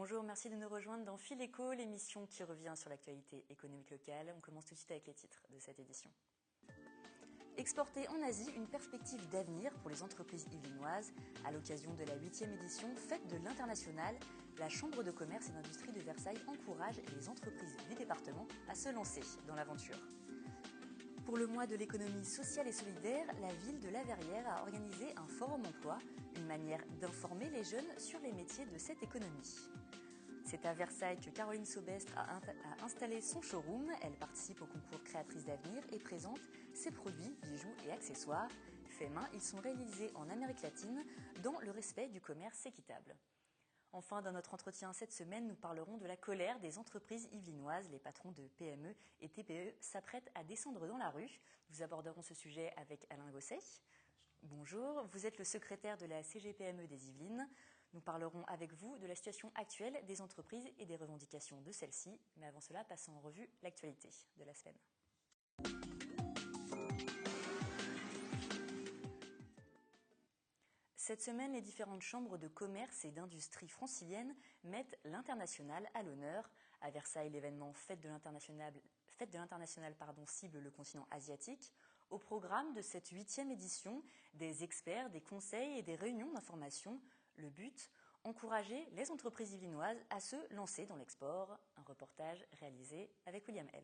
Bonjour, merci de nous rejoindre dans Fil Éco, l'émission qui revient sur l'actualité économique locale. On commence tout de suite avec les titres de cette édition. Exporter en Asie, une perspective d'avenir pour les entreprises yvelinoises. À l'occasion de la 8e édition Fête de l'International, la Chambre de commerce et d'industrie de Versailles encourage les entreprises du département à se lancer dans l'aventure. Pour le mois de l'économie sociale et solidaire, la ville de La Verrière a organisé un forum emploi, une manière d'informer les jeunes sur les métiers de cette économie. C'est à Versailles que Caroline Saubestre a installé son showroom. Elle participe au concours Créatrice d'avenir et présente ses produits, bijoux et accessoires. Faits main, ils sont réalisés en Amérique latine dans le respect du commerce équitable. Enfin, dans notre entretien cette semaine, nous parlerons de la colère des entreprises yvelinoises. Les patrons de PME et TPE s'apprêtent à descendre dans la rue. Nous aborderons ce sujet avec Alain Gosset. Bonjour, vous êtes le secrétaire de la CGPME des Yvelines. Nous parlerons avec vous de la situation actuelle des entreprises et des revendications de celles-ci. Mais avant cela, passons en revue l'actualité de la semaine. Cette semaine, les différentes chambres de commerce et d'industrie franciliennes mettent l'international à l'honneur. À Versailles, l'événement Fête de l'International cible le continent asiatique. Au programme de cette 8e édition, des experts, des conseils et des réunions d'information. Le but, encourager les entreprises yvelinoises à se lancer dans l'export. Un reportage réalisé avec William L.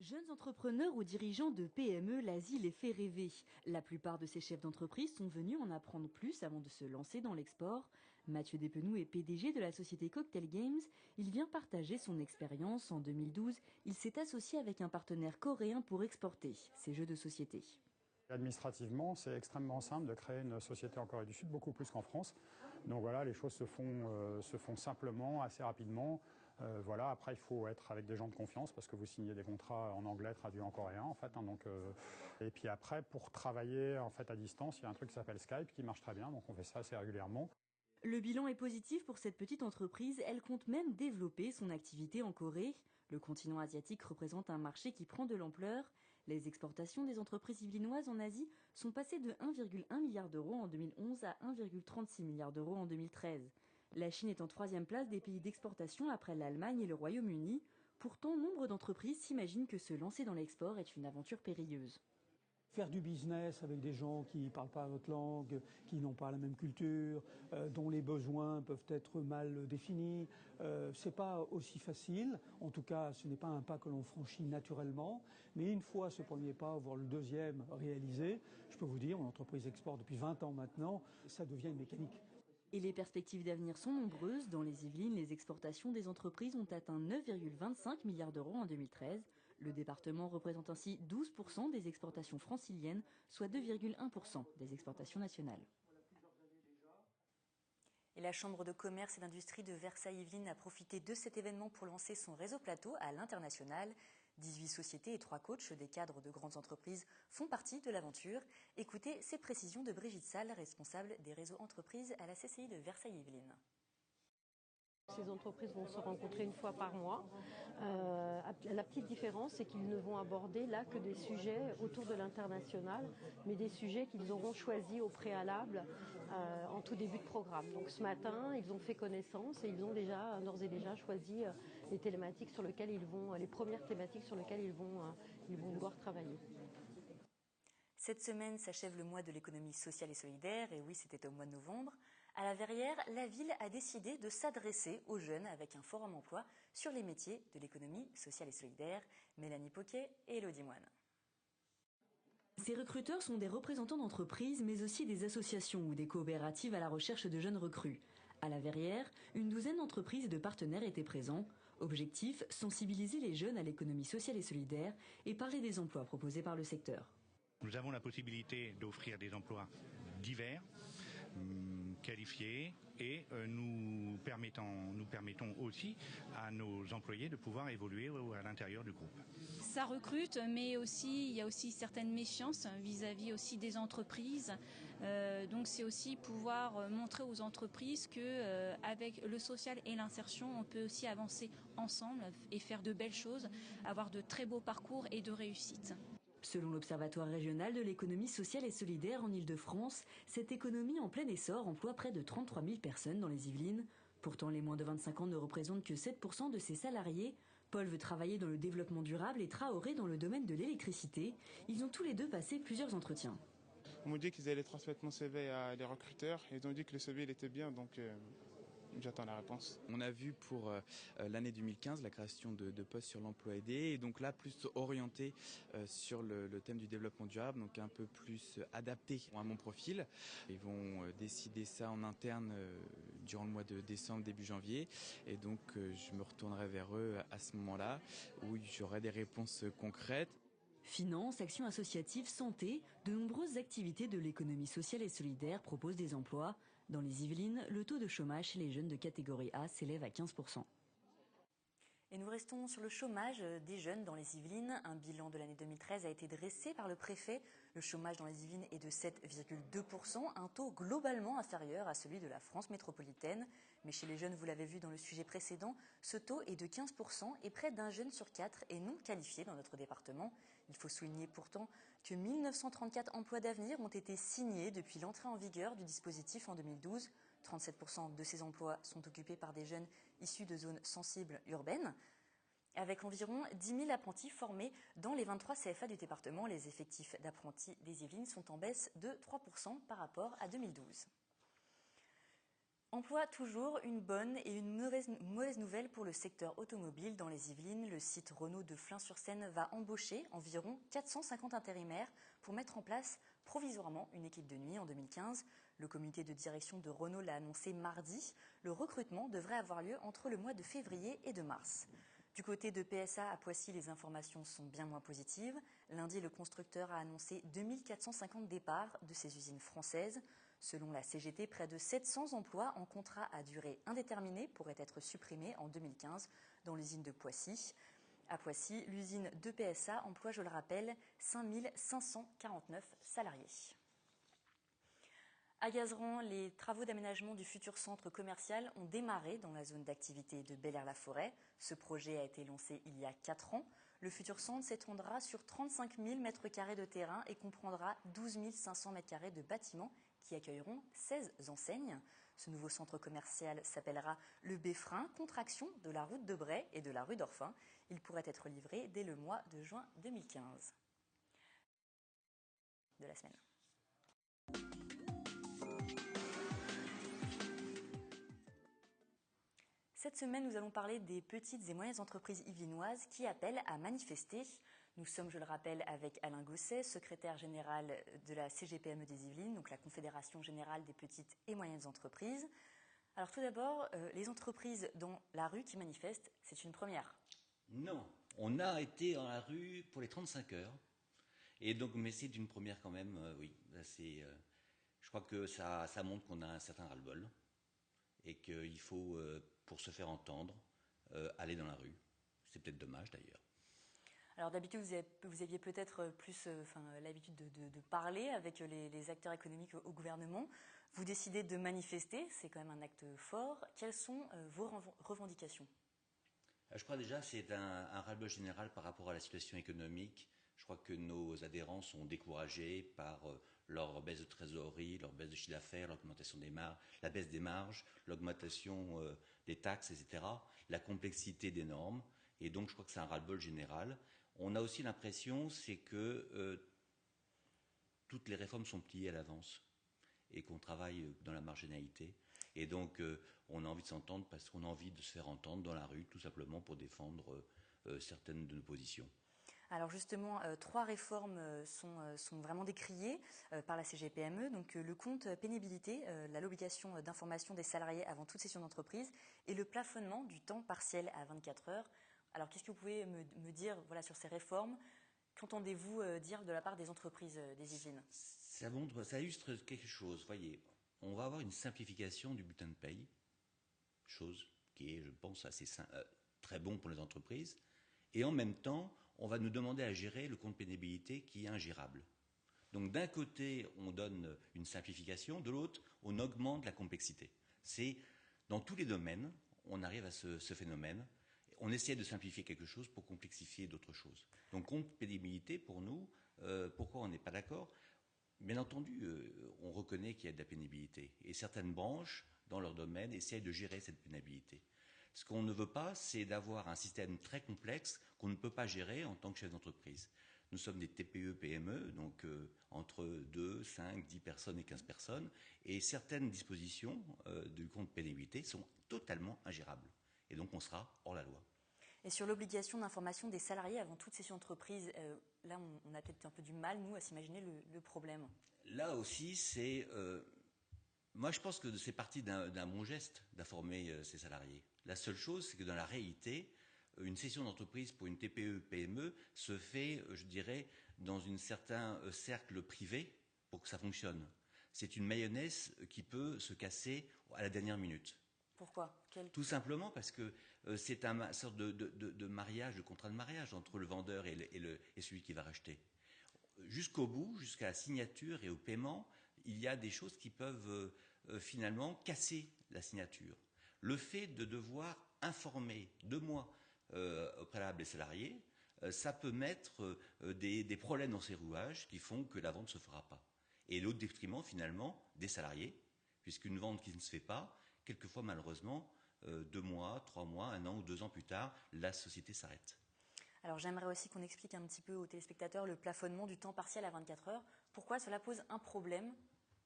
Jeunes entrepreneurs ou dirigeants de PME, l'Asie les fait rêver. La plupart de ces chefs d'entreprise sont venus en apprendre plus avant de se lancer dans l'export. Mathieu Despenou est PDG de la société Cocktail Games. Il vient partager son expérience. En 2012, il s'est associé avec un partenaire coréen pour exporter ses jeux de société. Administrativement, c'est extrêmement simple de créer une société en Corée du Sud, beaucoup plus qu'en France. Donc voilà, les choses se font simplement, assez rapidement. Voilà, après il faut être avec des gens de confiance parce que vous signez des contrats en anglais traduits en coréen en fait. Et puis après, pour travailler en fait à distance, il y a un truc qui s'appelle Skype qui marche très bien, donc on fait ça assez régulièrement. Le bilan est positif pour cette petite entreprise. Elle compte même développer son activité en Corée. Le continent asiatique représente un marché qui prend de l'ampleur. Les exportations des entreprises yvelinoises en Asie sont passées de 1,1 milliard d'euros en 2011 à 1,36 milliard d'euros en 2013. La Chine est en 3e place des pays d'exportation après l'Allemagne et le Royaume-Uni. Pourtant, nombre d'entreprises s'imaginent que se lancer dans l'export est une aventure périlleuse. Faire du business avec des gens qui ne parlent pas votre langue, qui n'ont pas la même culture, dont les besoins peuvent être mal définis, c'est pas aussi facile. En tout cas, ce n'est pas un pas que l'on franchit naturellement. Mais une fois ce premier pas, voire le deuxième réalisé, je peux vous dire, mon entreprise exporte depuis 20 ans maintenant, ça devient une mécanique. Et les perspectives d'avenir sont nombreuses. Dans les Yvelines, les exportations des entreprises ont atteint 9,25 milliards d'euros en 2013. Le département représente ainsi 12% des exportations franciliennes, soit 2,1% des exportations nationales. Et la Chambre de commerce et d'industrie de Versailles-Yvelines a profité de cet événement pour lancer son réseau plateau à l'international. 18 sociétés et 3 coachs des cadres de grandes entreprises font partie de l'aventure. Écoutez ces précisions de Brigitte Salle, responsable des réseaux entreprises à la CCI de Versailles-Yvelines. Ces entreprises vont se rencontrer une fois par mois. La petite différence, c'est qu'ils ne vont aborder là que des sujets autour de l'international, mais des sujets qu'ils auront choisis au préalable en tout début de programme. Donc ce matin, ils ont fait connaissance et ils ont d'ores et déjà choisi les thématiques sur lesquelles les premières thématiques sur lesquelles ils vont devoir travailler. Cette semaine s'achève le mois de l'économie sociale et solidaire, et oui, c'était au mois de novembre. À La Verrière, la ville a décidé de s'adresser aux jeunes avec un forum emploi sur les métiers de l'économie sociale et solidaire. Mélanie Poquet et Elodie Moine. Ces recruteurs sont des représentants d'entreprises, mais aussi des associations ou des coopératives à la recherche de jeunes recrues. À La Verrière, une douzaine d'entreprises et de partenaires étaient présents. Objectif, sensibiliser les jeunes à l'économie sociale et solidaire et parler des emplois proposés par le secteur. Nous avons la possibilité d'offrir des emplois divers, qualifiés, et nous permettons aussi à nos employés de pouvoir évoluer à l'intérieur du groupe. Ça recrute, mais aussi il y a aussi certaines méfiances vis-à-vis aussi des entreprises. Donc c'est aussi pouvoir montrer aux entreprises que avec le social et l'insertion, on peut aussi avancer ensemble et faire de belles choses, avoir de très beaux parcours et de réussite. Selon l'Observatoire régional de l'économie sociale et solidaire en Île-de-France, cette économie en plein essor emploie près de 33 000 personnes dans les Yvelines. Pourtant, les moins de 25 ans ne représentent que 7% de ses salariés. Paul veut travailler dans le développement durable et Traoré dans le domaine de l'électricité. Ils ont tous les deux passé plusieurs entretiens. On m'a dit qu'ils allaient transmettre mon CV à des recruteurs. Ils ont dit que le CV il était bien, donc j'attends la réponse. On a vu pour l'année 2015 la création de postes sur l'emploi aidé et donc là plus orienté sur le thème du développement durable, donc un peu plus adapté à mon profil. Ils vont décider ça en interne durant le mois de décembre, début janvier et donc je me retournerai vers eux à ce moment-là où j'aurai des réponses concrètes. Finances, actions associatives, santé, de nombreuses activités de l'économie sociale et solidaire proposent des emplois. Dans les Yvelines, le taux de chômage chez les jeunes de catégorie A s'élève à 15%. Et nous restons sur le chômage des jeunes dans les Yvelines. Un bilan de l'année 2013 a été dressé par le préfet. Le chômage dans les Yvelines est de 7,2%, un taux globalement inférieur à celui de la France métropolitaine. Mais chez les jeunes, vous l'avez vu dans le sujet précédent, ce taux est de 15% et près d'un jeune sur 4 est non qualifié dans notre département. Il faut souligner pourtant que 1934 emplois d'avenir ont été signés depuis l'entrée en vigueur du dispositif en 2012. 37% de ces emplois sont occupés par des jeunes issus de zones sensibles urbaines. Avec environ 10 000 apprentis formés dans les 23 CFA du département, les effectifs d'apprentis des Yvelines sont en baisse de 3% par rapport à 2012. Emploi toujours, une bonne et une mauvaise nouvelle pour le secteur automobile dans les Yvelines. Le site Renault de Flins-sur-Seine va embaucher environ 450 intérimaires pour mettre en place provisoirement une équipe de nuit en 2015. Le comité de direction de Renault l'a annoncé mardi. Le recrutement devrait avoir lieu entre le mois de février et de mars. Du côté de PSA à Poissy, les informations sont bien moins positives. Lundi, le constructeur a annoncé 2450 départs de ses usines françaises. Selon la CGT, près de 700 emplois en contrat à durée indéterminée pourraient être supprimés en 2015 dans l'usine de Poissy. À Poissy, l'usine de PSA emploie, je le rappelle, 5549 salariés. À Gazeran, les travaux d'aménagement du futur centre commercial ont démarré dans la zone d'activité de Bel-Air-la-Forêt. Ce projet a été lancé il y a 4 ans. Le futur centre s'étendra sur 35 000 m² de terrain et comprendra 12 500 m² de bâtiments qui accueilleront 16 enseignes. Ce nouveau centre commercial s'appellera le Beffrin, contraction de la route de Bray et de la rue d'Orphin. Il pourrait être livré dès le mois de juin 2015. De la semaine. Cette semaine, nous allons parler des petites et moyennes entreprises yvelinoises qui appellent à manifester. Nous sommes, je le rappelle, avec Alain Gosset, secrétaire général de la CGPME des Yvelines, donc la Confédération Générale des Petites et Moyennes Entreprises. Alors tout d'abord, les entreprises dans la rue qui manifestent, c'est une première. Non, on a été dans la rue pour les 35 heures. Et donc, mais c'est une première quand même, oui. Je crois que ça montre qu'on a un certain ras-le-bol et qu'il faut, pour se faire entendre, aller dans la rue. C'est peut-être dommage d'ailleurs. Alors d'habitude, vous aviez peut-être plus l'habitude de parler avec les acteurs économiques au gouvernement. Vous décidez de manifester, c'est quand même un acte fort. Quelles sont vos revendications ? Je crois déjà que c'est un ras-le-bol général par rapport à la situation économique. Je crois que nos adhérents sont découragés par leur baisse de trésorerie, leur baisse de chiffre d'affaires, l'augmentation des marges, la baisse des marges, l'augmentation des taxes, etc., la complexité des normes. Et donc je crois que c'est un ras-le-bol général. On a aussi l'impression, c'est que toutes les réformes sont pliées à l'avance et qu'on travaille dans la marginalité. Et donc on a envie de s'entendre parce qu'on a envie de se faire entendre dans la rue, tout simplement pour défendre certaines de nos positions. Alors justement, 3 réformes sont vraiment décriées par la CGPME. Donc le compte pénibilité, l'obligation d'information des salariés avant toute session d'entreprise et le plafonnement du temps partiel à 24 heures. Alors qu'est-ce que vous pouvez me dire sur ces réformes ? Qu'entendez-vous dire de la part des entreprises des Yvelines ? Ça illustre quelque chose. Voyez, on va avoir une simplification du bulletin de paye, chose qui est, je pense, assez très bon pour les entreprises. Et en même temps, on va nous demander à gérer le compte pénibilité qui est ingérable. Donc d'un côté, on donne une simplification, de l'autre, on augmente la complexité. C'est dans tous les domaines, on arrive à ce phénomène. On essaie de simplifier quelque chose pour complexifier d'autres choses. Donc compte pénibilité, pour nous, Pourquoi on n'est pas d'accord? Bien entendu, on reconnaît qu'il y a de la pénibilité. Et certaines branches, dans leur domaine, essayent de gérer cette pénibilité. Ce qu'on ne veut pas, c'est d'avoir un système très complexe qu'on ne peut pas gérer en tant que chef d'entreprise. Nous sommes des TPE, PME, donc entre 2, 5, 10 personnes et 15 personnes, et certaines dispositions du compte pénibilité sont totalement ingérables. Et donc on sera hors la loi. Et sur l'obligation d'information des salariés avant toute cession d'entreprise, là on a peut-être un peu du mal, nous, à s'imaginer le problème. Là aussi, moi je pense que c'est parti d'un bon geste d'informer ses salariés. La seule chose, c'est que dans la réalité, une cession d'entreprise pour une TPE, PME se fait, je dirais, dans un certain cercle privé pour que ça fonctionne. C'est une mayonnaise qui peut se casser à la dernière minute. Pourquoi? Tout simplement parce que c'est une sorte de mariage, de contrat de mariage entre le vendeur et celui qui va racheter. Jusqu'au bout, jusqu'à la signature et au paiement, il y a des choses qui peuvent finalement casser la signature. Le fait de devoir informer 2 mois au préalable les salariés, ça peut mettre des problèmes dans ces rouages qui font que la vente ne se fera pas. Et au détriment finalement des salariés, puisqu'une vente qui ne se fait pas, quelquefois malheureusement, 2 mois, 3 mois, 1 an ou 2 ans plus tard, la société s'arrête. Alors j'aimerais aussi qu'on explique un petit peu aux téléspectateurs le plafonnement du temps partiel à 24 heures. Pourquoi cela pose un problème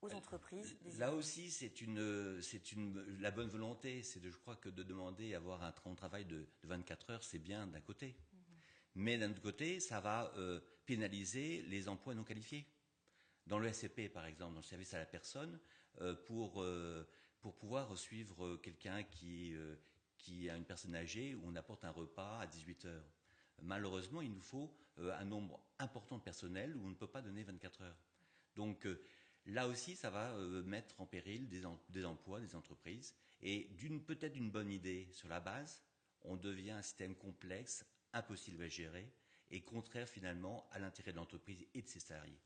aux entreprises? Là aussi, la bonne volonté, je crois que de demander à avoir un temps de travail de 24 heures, c'est bien d'un côté. Mais d'un autre côté, ça va pénaliser les emplois non qualifiés. Dans le SCP, par exemple, dans le service à la personne, pour pouvoir suivre quelqu'un qui a une personne âgée, où on apporte un repas à 18 heures. Malheureusement, il nous faut un nombre important de personnel où on ne peut pas donner 24 heures. Donc là aussi, ça va mettre en péril des emplois, des entreprises. Et peut-être d'une bonne idée sur la base, on devient un système complexe, impossible à gérer et contraire finalement à l'intérêt de l'entreprise et de ses salariés.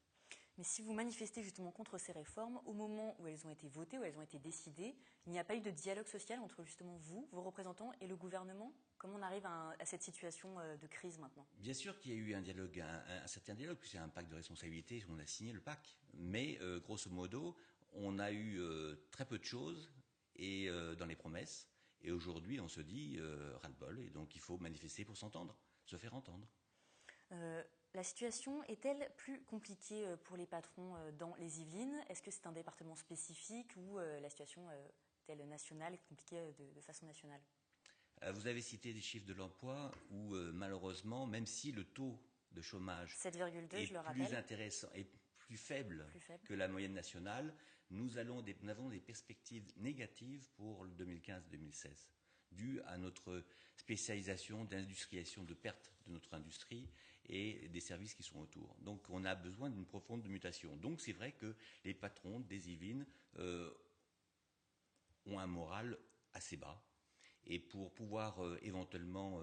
Mais si vous manifestez justement contre ces réformes, au moment où elles ont été votées, où elles ont été décidées, il n'y a pas eu de dialogue social entre justement vous, vos représentants et le gouvernement? Comment on arrive à cette situation de crise maintenant? Bien sûr qu'il y a eu un dialogue, un certain dialogue, puisqu'il y a un pacte de responsabilité, on a signé le pacte. Mais grosso modo, on a eu très peu de choses dans les promesses. Et aujourd'hui, on se dit ras-le-bol, et donc il faut manifester pour s'entendre, se faire entendre. La situation est-elle plus compliquée pour les patrons dans les Yvelines? Est-ce que c'est un département spécifique ou la situation telle nationale est compliquée de façon nationale? Vous avez cité des chiffres de l'emploi où malheureusement, même si le taux de chômage 7,2, je le rappelle, plus intéressant et plus faible que la moyenne nationale, nous avons des perspectives négatives pour le 2015-2016, dû à notre spécialisation d'industrialisation, de perte de notre industrie et des services qui sont autour. Donc on a besoin d'une profonde mutation. Donc c'est vrai que les patrons des Yvelines ont un moral assez bas. Et pour pouvoir éventuellement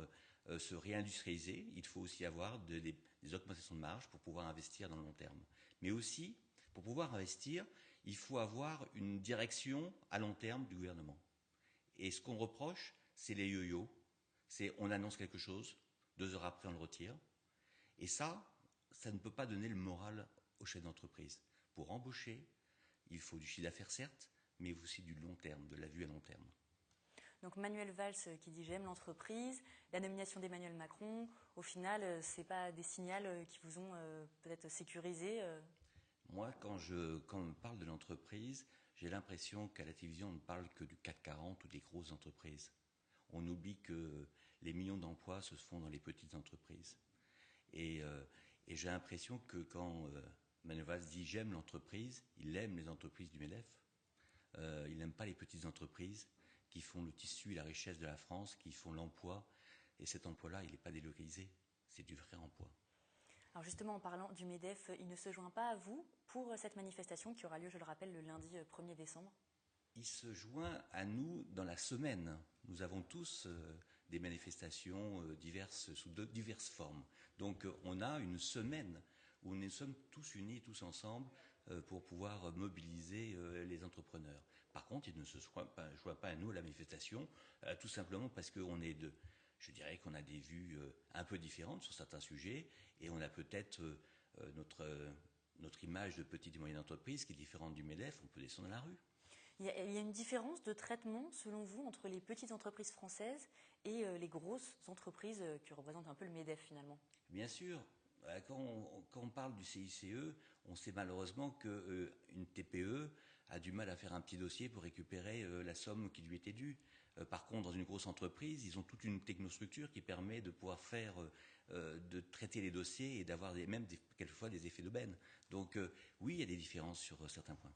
se réindustrialiser, il faut aussi avoir des augmentations de marge pour pouvoir investir dans le long terme. Mais aussi, pour pouvoir investir, il faut avoir une direction à long terme du gouvernement. Et ce qu'on reproche, c'est les yo-yo. C'est on annonce quelque chose, 2 heures après on le retire. Et ça ne peut pas donner le moral aux chefs d'entreprise. Pour embaucher, il faut du chiffre d'affaires certes, mais aussi du long terme, de la vue à long terme. Donc Manuel Valls qui dit j'aime l'entreprise, la nomination d'Emmanuel Macron, au final, c'est pas des signaux qui vous ont peut-être sécurisé Moi, quand on me parle de l'entreprise, j'ai l'impression qu'à la télévision, on ne parle que du CAC 40 ou des grosses entreprises. On oublie que les millions d'emplois se font dans les petites entreprises. Et j'ai l'impression que quand Manuel Valls dit j'aime l'entreprise, il aime les entreprises du MEDEF. Il n'aime pas les petites entreprises qui font le tissu et la richesse de la France, qui font l'emploi. Et cet emploi-là, il n'est pas délocalisé. C'est du vrai emploi. Alors justement, en parlant du MEDEF, il ne se joint pas à vous pour cette manifestation qui aura lieu, je le rappelle, le lundi 1er décembre? Il se joint à nous dans la semaine. Nous avons tous des manifestations diverses, sous diverses formes. Donc on a une semaine où nous sommes tous unis, tous ensemble, pour pouvoir mobiliser les entrepreneurs. Par contre, il ne se joint pas à nous à la manifestation, tout simplement parce je dirais qu'on a des vues un peu différentes sur certains sujets, et on a peut-être notre image de petite et moyenne entreprise qui est différente du MEDEF, on peut descendre à la rue. Il y a une différence de traitement, selon vous, entre les petites entreprises françaises et les grosses entreprises qui représentent un peu le MEDEF finalement? Bien sûr. Quand on parle du CICE, on sait malheureusement qu'une TPE a du mal à faire un petit dossier pour récupérer la somme qui lui était due. Par contre, dans une grosse entreprise, ils ont toute une technostructure qui permet de pouvoir de traiter les dossiers et d'avoir quelquefois des effets d'aubaine. Donc oui, il y a des différences sur certains points.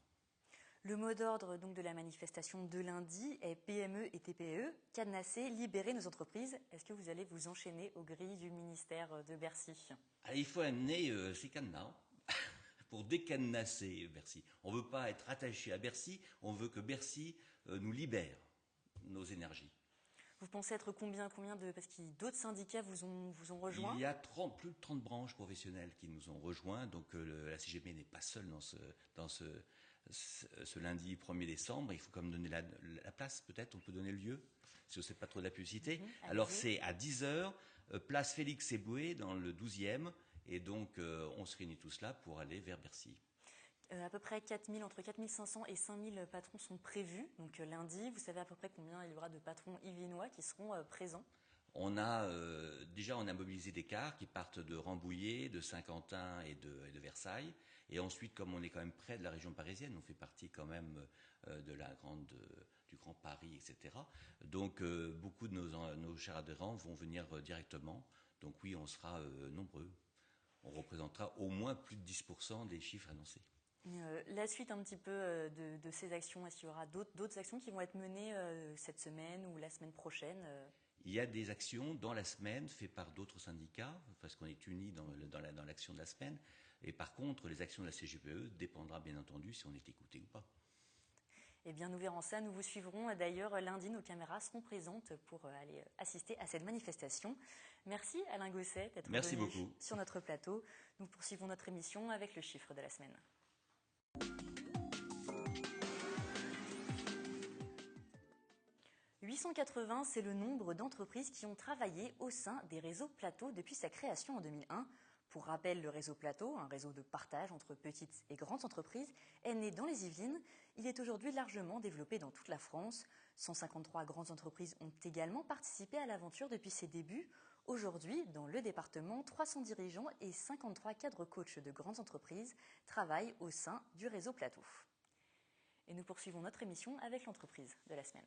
Le mot d'ordre donc de la manifestation de lundi est PME et TPE, cadenasser, libérer nos entreprises. Est-ce que vous allez vous enchaîner aux grilles du ministère de Bercy? Alors, il faut amener ces cadenas pour décadenasser Bercy. On ne veut pas être attaché à Bercy, on veut que Bercy nous libère nos énergies. Vous pensez être combien parce que d'autres syndicats vous ont rejoint? Il y a plus de 30 branches professionnelles qui nous ont rejoints, donc la CGP n'est pas seule dans ce lundi 1er décembre. Il faut quand même donner la place, peut-être, on peut donner le lieu, si on ne sait pas trop de la publicité. Alors c'est à 10h, place Félix Éboué, dans le 12e, et donc on se réunit tous là pour aller vers Bercy. À peu près entre 4500 et 5000 patrons sont prévus. Donc lundi, vous savez à peu près combien il y aura de patrons yvelinois qui seront présents? On a mobilisé des cars qui partent de Rambouillet, de Saint-Quentin et de Versailles. Et ensuite, comme on est quand même près de la région parisienne, on fait partie quand même du Grand Paris, etc. Donc beaucoup de nos chers adhérents vont venir directement. Donc oui, on sera nombreux. On représentera au moins plus de 10% des chiffres annoncés. La suite un petit peu de ces actions, est-ce qu'il y aura d'autres actions qui vont être menées cette semaine ou la semaine prochaine? Il y a des actions dans la semaine faites par d'autres syndicats, parce qu'on est unis dans l'action de la semaine. Et par contre, les actions de la CGPE dépendra bien entendu si on est écouté ou pas. Eh bien, nous verrons ça. Nous vous suivrons. D'ailleurs, lundi, nos caméras seront présentes pour aller assister à cette manifestation. Merci Alain Gosset d'être venu sur notre plateau. Nous poursuivons notre émission avec le chiffre de la semaine. « 880, c'est le nombre d'entreprises qui ont travaillé au sein des réseaux Plateau depuis sa création en 2001. Pour rappel, le réseau Plateau, un réseau de partage entre petites et grandes entreprises, est né dans les Yvelines. Il est aujourd'hui largement développé dans toute la France. 153 grandes entreprises ont également participé à l'aventure depuis ses débuts. Aujourd'hui, dans le département, 300 dirigeants et 53 cadres coachs de grandes entreprises travaillent au sein du réseau Plateau. Et nous poursuivons notre émission avec l'entreprise de la semaine.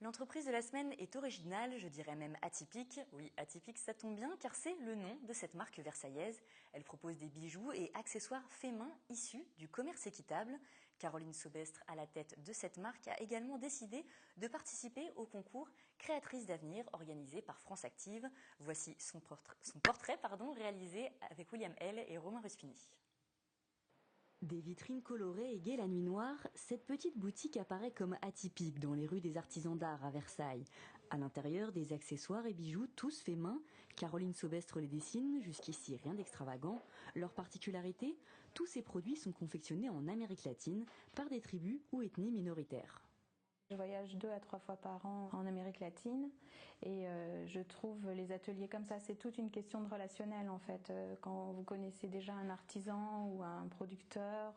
L'entreprise de la semaine est originale, je dirais même atypique. Oui, atypique, ça tombe bien car c'est le nom de cette marque versaillaise. Elle propose des bijoux et accessoires faits main issus du commerce équitable. Caroline Sobestre, à la tête de cette marque, a également décidé de participer au concours Créatrice d'avenir organisé par France Active. Voici son portrait réalisé avec William L. et Romain Ruspini. Des vitrines colorées égayent la nuit noire, cette petite boutique apparaît comme atypique dans les rues des artisans d'art à Versailles. À l'intérieur, des accessoires et bijoux, tous faits main. Caroline Sobestre les dessine, jusqu'ici rien d'extravagant. Leur particularité, tous ces produits sont confectionnés en Amérique latine par des tribus ou ethnies minoritaires. Je voyage 2 à 3 fois par an en Amérique latine et je trouve les ateliers comme ça, c'est toute une question de relationnel en fait. Quand vous connaissez déjà un artisan ou un producteur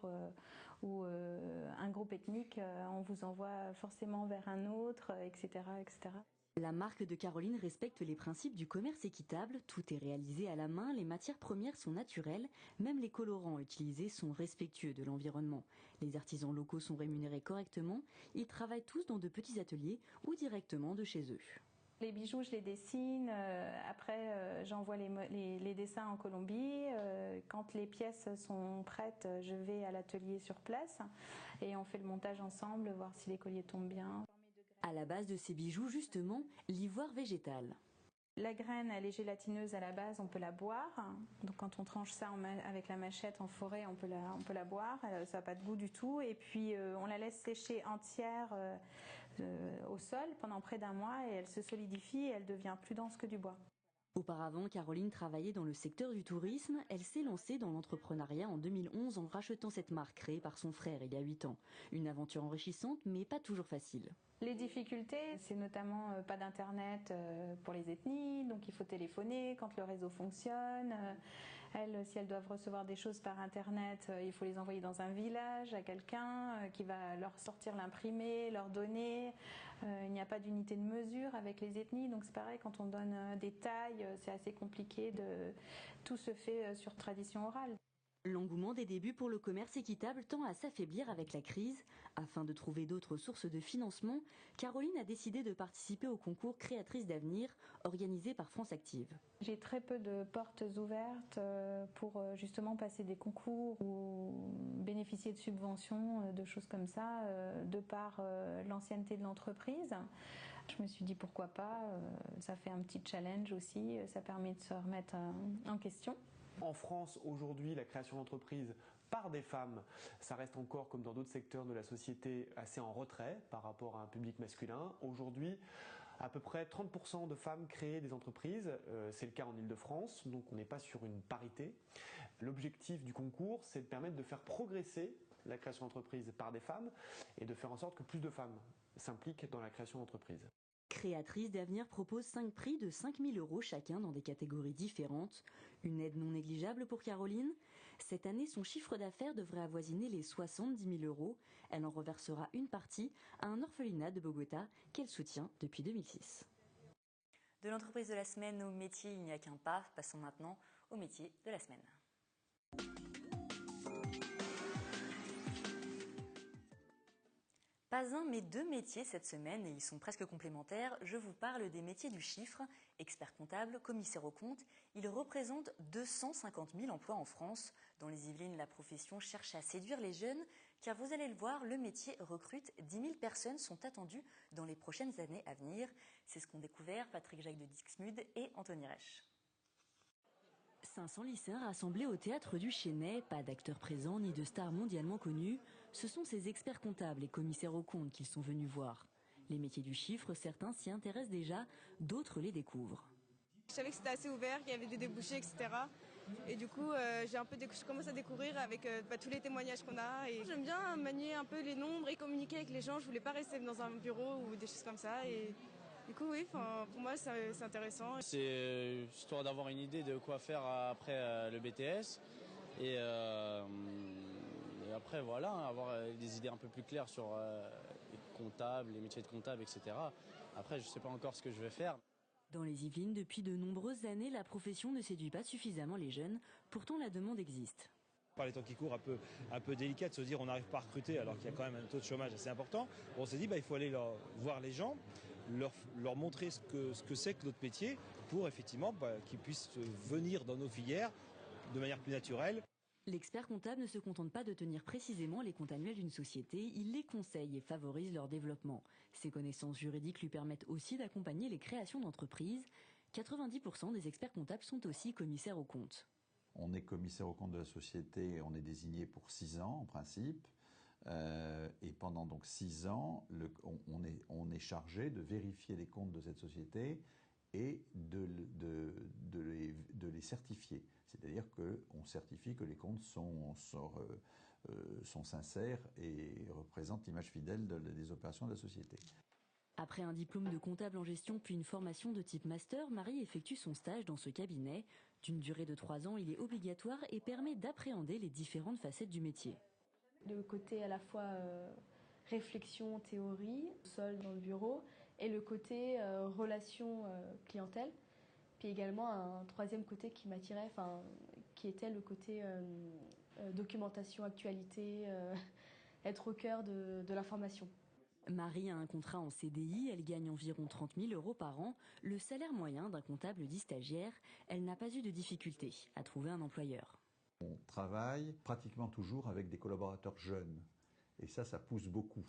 ou un groupe ethnique, on vous envoie forcément vers un autre, etc., etc. La marque de Caroline respecte les principes du commerce équitable, tout est réalisé à la main, les matières premières sont naturelles, même les colorants utilisés sont respectueux de l'environnement. Les artisans locaux sont rémunérés correctement, ils travaillent tous dans de petits ateliers ou directement de chez eux. Les bijoux, je les dessine, après j'envoie les dessins en Colombie, quand les pièces sont prêtes, je vais à l'atelier sur place et on fait le montage ensemble, voir si les colliers tombent bien. À la base de ces bijoux, justement, l'ivoire végétal. La graine, elle est gélatineuse à la base, on peut la boire. Donc quand on tranche ça avec la machette en forêt, on peut la boire. Ça n'a pas de goût du tout. Et puis on la laisse sécher entière au sol pendant près d'1 mois et elle se solidifie et elle devient plus dense que du bois. Auparavant, Caroline travaillait dans le secteur du tourisme. Elle s'est lancée dans l'entrepreneuriat en 2011 en rachetant cette marque créée par son frère il y a 8 ans. Une aventure enrichissante, mais pas toujours facile. Les difficultés, c'est notamment pas d'internet pour les ethnies, donc il faut téléphoner quand le réseau fonctionne. Elles, si elles doivent recevoir des choses par internet, il faut les envoyer dans un village à quelqu'un qui va leur sortir l'imprimer, leur donner. Il n'y a pas d'unité de mesure avec les ethnies, donc c'est pareil, quand on donne des tailles, c'est assez compliqué. Tout se fait sur tradition orale. L'engouement des débuts pour le commerce équitable tend à s'affaiblir avec la crise. Afin de trouver d'autres sources de financement, Caroline a décidé de participer au concours Créatrices d'avenir organisé par France Active. J'ai très peu de portes ouvertes pour justement passer des concours ou bénéficier de subventions, de choses comme ça, de par l'ancienneté de l'entreprise. Je me suis dit pourquoi pas, ça fait un petit challenge aussi, ça permet de se remettre en question. En France, aujourd'hui, la création d'entreprises par des femmes, ça reste encore, comme dans d'autres secteurs de la société, assez en retrait par rapport à un public masculin. Aujourd'hui, à peu près 30% de femmes créent des entreprises, c'est le cas en Île-de-France, donc on n'est pas sur une parité. L'objectif du concours, c'est de permettre de faire progresser la création d'entreprises par des femmes et de faire en sorte que plus de femmes s'impliquent dans la création d'entreprises. Créatrices d'avenir propose 5 prix de 5 000 € chacun dans des catégories différentes. Une aide non négligeable pour Caroline. Cette année, son chiffre d'affaires devrait avoisiner les 70 000 €. Elle en reversera une partie à un orphelinat de Bogota qu'elle soutient depuis 2006. De l'entreprise de la semaine au métier, il n'y a qu'un pas. Passons maintenant au métier de la semaine. Pas un mais deux métiers cette semaine, et ils sont presque complémentaires. Je vous parle des métiers du chiffre, expert comptable, commissaire aux comptes. Ils représentent 250 000 emplois en France. Dans les Yvelines, la profession cherche à séduire les jeunes, car vous allez le voir, le métier recrute. 10 000 personnes sont attendues dans les prochaines années à venir. C'est ce qu'ont découvert Patrick Jacques de Dixmude et Anthony Reich. 500 lycéens rassemblés au théâtre du Chesnay, pas d'acteurs présents ni de stars mondialement connus. Ce sont ces experts comptables et commissaires aux comptes qu'ils sont venus voir. Les métiers du chiffre, certains s'y intéressent déjà, d'autres les découvrent. Je savais que c'était assez ouvert, qu'il y avait des débouchés, etc. Et du coup, je commence à découvrir avec tous les témoignages qu'on a. Et j'aime bien manier un peu les nombres et communiquer avec les gens. Je voulais pas rester dans un bureau ou des choses comme ça. Et du coup, oui, pour moi, c'est intéressant. C'est histoire d'avoir une idée de quoi faire après le BTS. Et après, voilà, avoir des idées un peu plus claires sur les comptables, les métiers de comptable, etc. Après, je ne sais pas encore ce que je vais faire. Dans les Yvelines, depuis de nombreuses années, la profession ne séduit pas suffisamment les jeunes. Pourtant, la demande existe. Par les temps qui courent, un peu délicat de se dire on n'arrive pas à recruter alors qu'il y a quand même un taux de chômage assez important. On s'est dit il faut aller voir les gens, leur montrer ce que c'est que notre métier pour effectivement qu'ils puissent venir dans nos filières de manière plus naturelle. L'expert comptable ne se contente pas de tenir précisément les comptes annuels d'une société, il les conseille et favorise leur développement. Ses connaissances juridiques lui permettent aussi d'accompagner les créations d'entreprises. 90% des experts comptables sont aussi commissaires aux comptes. On est commissaire aux comptes de la société, on est désigné pour 6 ans en principe. Et pendant donc 6 ans, on est chargé de vérifier les comptes de cette société et de les certifier. C'est-à-dire qu'on certifie que les comptes sont sincères et représentent l'image fidèle des opérations de la société. Après un diplôme de comptable en gestion puis une formation de type master, Marie effectue son stage dans ce cabinet. D'une durée de 3 ans, il est obligatoire et permet d'appréhender les différentes facettes du métier. Le côté à la fois réflexion, théorie, seul dans le bureau, et le côté relation clientèle. Puis également un troisième côté qui m'attirait, qui était le côté documentation, actualité, être au cœur de l'information. Marie a un contrat en CDI, elle gagne environ 30 000 € par an, le salaire moyen d'un comptable dit stagiaire. Elle n'a pas eu de difficulté à trouver un employeur. On travaille pratiquement toujours avec des collaborateurs jeunes et ça pousse beaucoup.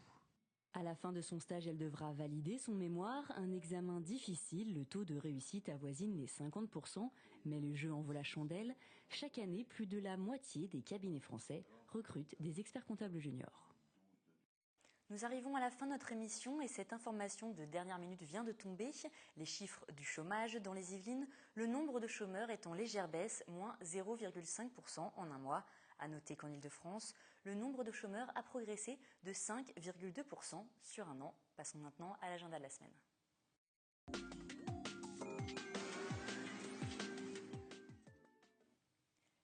À la fin de son stage, elle devra valider son mémoire, un examen difficile, le taux de réussite avoisine les 50%, mais le jeu en vaut la chandelle. Chaque année, plus de la moitié des cabinets français recrutent des experts comptables juniors. Nous arrivons à la fin de notre émission et cette information de dernière minute vient de tomber. Les chiffres du chômage dans les Yvelines, le nombre de chômeurs est en légère baisse, moins 0,5% en un mois. À noter qu'en Ile-de-France, le nombre de chômeurs a progressé de 5,2% sur un an. Passons maintenant à l'agenda de la semaine.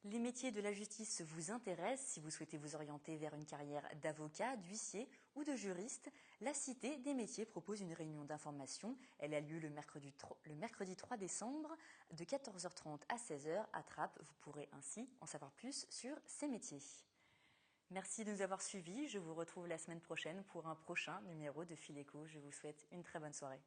Les métiers de la justice vous intéressent. Si vous souhaitez vous orienter vers une carrière d'avocat, d'huissier ou de juriste, la Cité des métiers propose une réunion d'information. Elle a lieu le mercredi 3 décembre de 14h30 à 16h à Trappes. Vous pourrez ainsi en savoir plus sur ces métiers. Merci de nous avoir suivis. Je vous retrouve la semaine prochaine pour un prochain numéro de Fileco. Je vous souhaite une très bonne soirée.